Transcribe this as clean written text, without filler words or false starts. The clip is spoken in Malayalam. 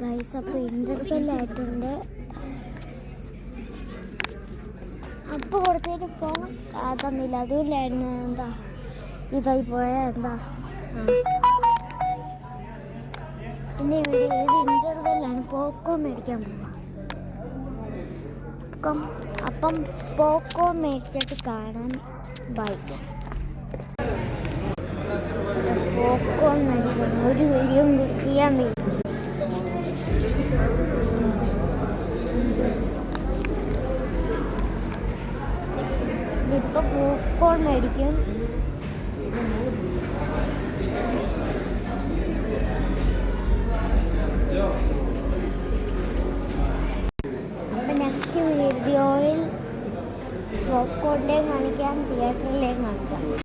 ഗൈസ്, അപ്പോൾ ഇന്റർവെല്ലായിട്ടുണ്ട്. അപ്പോൾ കൊടുത്തിട്ട് ഫോൺ തന്നില്ല, അതുമില്ലായിരുന്നു. എന്താ ഇതായി പോയ എന്താ പിന്നെ വീഡിയോ ഇത് ഇന്റർവെല്ലാണ്. പോപ്കോൺ മേടിക്കാൻ പോവാം. അപ്പം പോപ്കോൺ മേടിച്ചിട്ട് കാണാൻ. ബൈ. പോപ്കോൺ മേടിക്കണം, ഒരു വീഡിയോ ചെയ്യാൻ വേണ്ടി. ഇതിപ്പോൾ പോപ്കോൺ മേടിക്കും. അപ്പം നെക്സ്റ്റ് വീഡിയോയിൽ പോപ്കോണിൻ്റെയും കാണിക്കാം, തിയേറ്ററിലെയും കാണിക്കാം.